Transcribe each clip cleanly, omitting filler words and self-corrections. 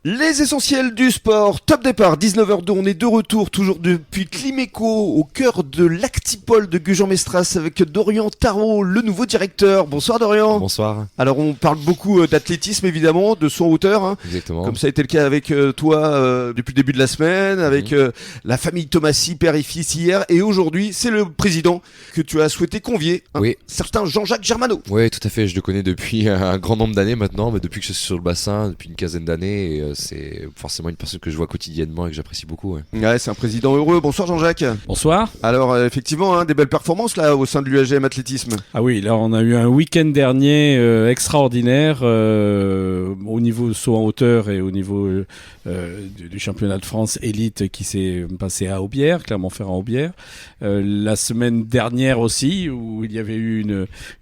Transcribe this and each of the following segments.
Les essentiels du sport, top départ, 19h02, on est de retour, toujours depuis Climéco, au cœur de l'Actipole de Gujan-Mestras, avec Dorian Tarot, le nouveau directeur. Bonsoir Dorian. Bonsoir. Alors on parle beaucoup d'athlétisme évidemment, de saut en hauteur, hein, Exactement. comme ça a été le cas avec toi depuis le début de la semaine, avec la famille Thomasy, père et fils hier, et aujourd'hui c'est le président que tu as souhaité convier, Oui. certain Jean-Jacques Germano. Oui, tout à fait, je le connais depuis un grand nombre d'années maintenant, mais depuis que je suis sur le bassin, depuis une quinzaine d'années, et c'est forcément une personne que je vois quotidiennement et que j'apprécie beaucoup. Ouais, c'est un président heureux. Bonsoir Jean-Jacques. Bonsoir. Alors effectivement, des belles performances là au sein de l'UAGM Athlétisme. Ah oui, là on a eu un week-end dernier extraordinaire au niveau saut en hauteur et au niveau du championnat de France élite qui s'est passé à Aubière, Clermont-Ferrand-Aubière. La semaine dernière aussi, où il y avait eu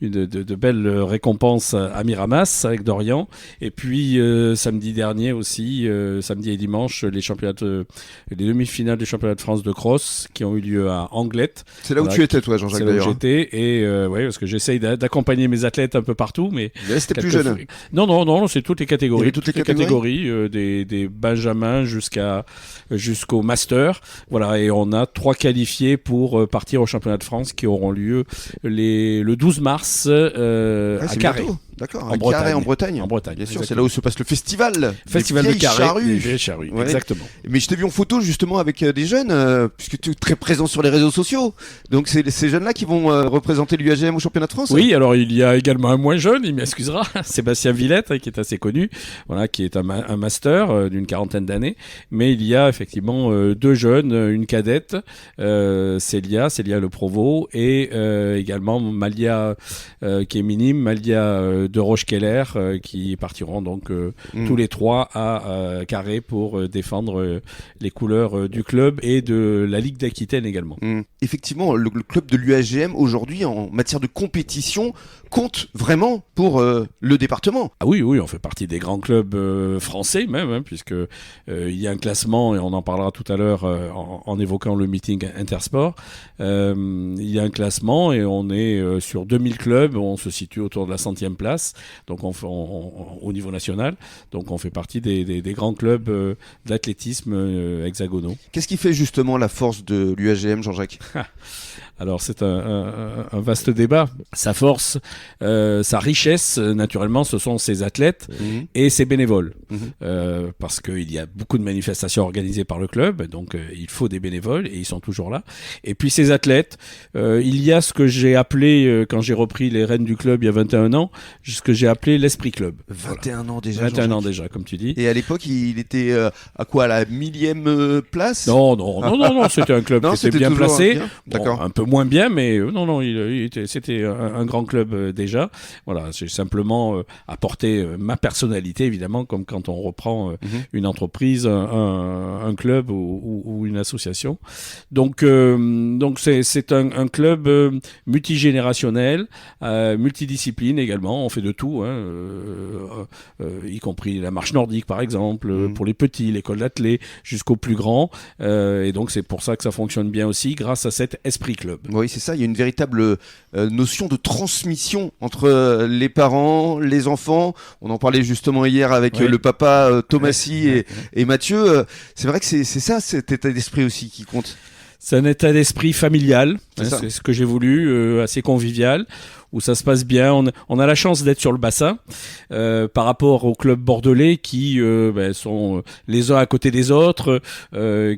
de belles récompenses à Miramas avec Dorian. Et puis samedi dernier aussi, samedi et dimanche, les demi-finales du championnat de France de cross qui ont eu lieu à Anglette. C'est là où tu étais toi Jean-Jacques C'est là où d'ailleurs. j'étais et ouais, parce que j'essaye d'accompagner mes athlètes un peu partout, mais C'était plus jeune. non, c'est toutes les catégories. Il y avait toutes les catégories des benjamins jusqu'au master. Voilà, et on a 3 qualifiés pour partir au championnat de France qui auront lieu le 12 mars à Carré. Bientôt. D'accord, En Bretagne. Carré en Bretagne. En Bretagne. Bien sûr, exactement. c'est là où se passe le festival. Festival des de Carré. charrues. Des vieilles charrues, Ouais. exactement. Mais je t'ai vu en photo justement avec des jeunes, puisque tu es très présent sur les réseaux sociaux. Donc c'est ces jeunes-là qui vont représenter l'UAGM au championnat de France. Oui, alors il y a également un moins jeune, il m'excusera, Sébastien Villette, qui est assez connu, voilà, qui est un master d'une 40aine d'années. Mais il y a effectivement 2 jeunes, une cadette, Célia Le Provost, et également Malia qui est minime, Malia de Roche-Keller, qui partiront donc tous les 3 à Carré pour défendre les couleurs du club et de la Ligue d'Aquitaine également. Effectivement, le club de l'UAGM aujourd'hui en matière de compétition compte vraiment pour le département. Ah oui, on fait partie des grands clubs français même, puisque il y a un classement, et on en parlera tout à l'heure en évoquant le meeting Intersport. Il y a un classement et on est sur 2000 clubs, on se situe autour de la 100e place, donc au niveau national. Donc on fait partie des grands clubs d'athlétisme hexagonaux. Qu'est-ce qui fait justement la force de l'UAGM, Jean-Jacques ? Alors c'est un vaste débat. Sa force, sa richesse, naturellement, ce sont ses athlètes et ses bénévoles. Parce qu'il y a beaucoup de manifestations organisées par le club, donc il faut des bénévoles et ils sont toujours là. Et puis ses athlètes, il y a ce que j'ai appelé, quand j'ai repris les rênes du club il y a 21 ans, ce que j'ai appelé l'esprit club. 21 ans déjà. 21 ans déjà, comme tu dis. Et à l'époque, il était à quoi, à la 1000e place ? Non, c'était un club qui était bien toujours placé. bien. D'accord. Bon, un peu moins bien, mais c'était un grand club déjà. Voilà, j'ai simplement apporté ma personnalité, évidemment, comme quand on reprend une entreprise, un club ou une association. Donc c'est un club multigénérationnel, multidiscipline également. On fait de tout, y compris la marche nordique, par exemple, pour les petits, l'école d'athlé, jusqu'aux plus grands. Et donc c'est pour ça que ça fonctionne bien aussi, grâce à cet esprit club. Oui, c'est ça, il y a une véritable notion de transmission entre les parents, les enfants. On en parlait justement hier avec le papa Thomasy et Mathieu. C'est vrai que c'est ça, cet état d'esprit aussi qui compte. C'est un état d'esprit familial, C'est ce que j'ai voulu, assez convivial, où ça se passe bien. On a la chance d'être sur le bassin par rapport aux clubs bordelais qui sont les uns à côté des autres,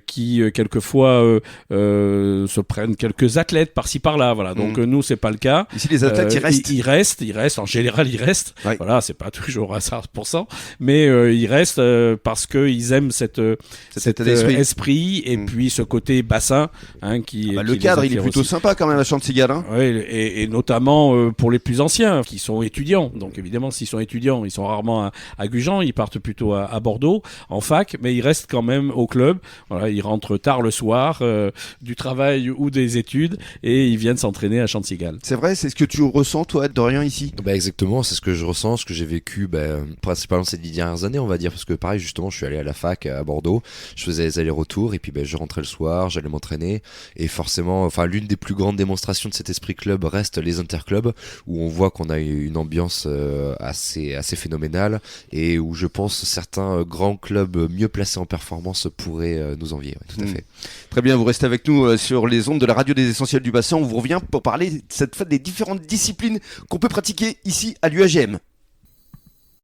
qui quelquefois se prennent quelques athlètes par-ci par-là. Voilà. Donc nous, c'est pas le cas. Ici, les athlètes, ils restent. Ils restent. En général, ils restent. Ouais. Voilà, c'est pas toujours à 100%, mais ils restent parce qu'ils aiment cet état d'esprit. esprit et puis ce côté bassin. Le cadre, il est plutôt sympa quand même à Chantigal. Oui, et notamment pour les plus anciens qui sont étudiants. Donc évidemment, s'ils sont étudiants, ils sont rarement à Gujan, ils partent plutôt à Bordeaux en fac, mais ils restent quand même au club. Voilà, ils rentrent tard le soir du travail ou des études et ils viennent s'entraîner à Chantigal. C'est vrai, c'est ce que tu ressens toi, Dorian, ici ? Exactement, c'est ce que je ressens, ce que j'ai vécu principalement ces 10 dernières années, on va dire, parce que pareil, justement, je suis allé à la fac à Bordeaux, je faisais les allers-retours et puis je rentrais le soir, j'allais m'entraîner et forcément, l'une des plus grandes démonstrations de cet esprit club reste les interclubs où on voit qu'on a une ambiance assez phénoménale et où je pense certains grands clubs mieux placés en performance pourraient nous envier. Ouais, tout à fait. Très bien, vous restez avec nous sur les ondes de la radio des Essentiels du Bassin. On vous revient pour parler cette fois des différentes disciplines qu'on peut pratiquer ici à l'UAGM.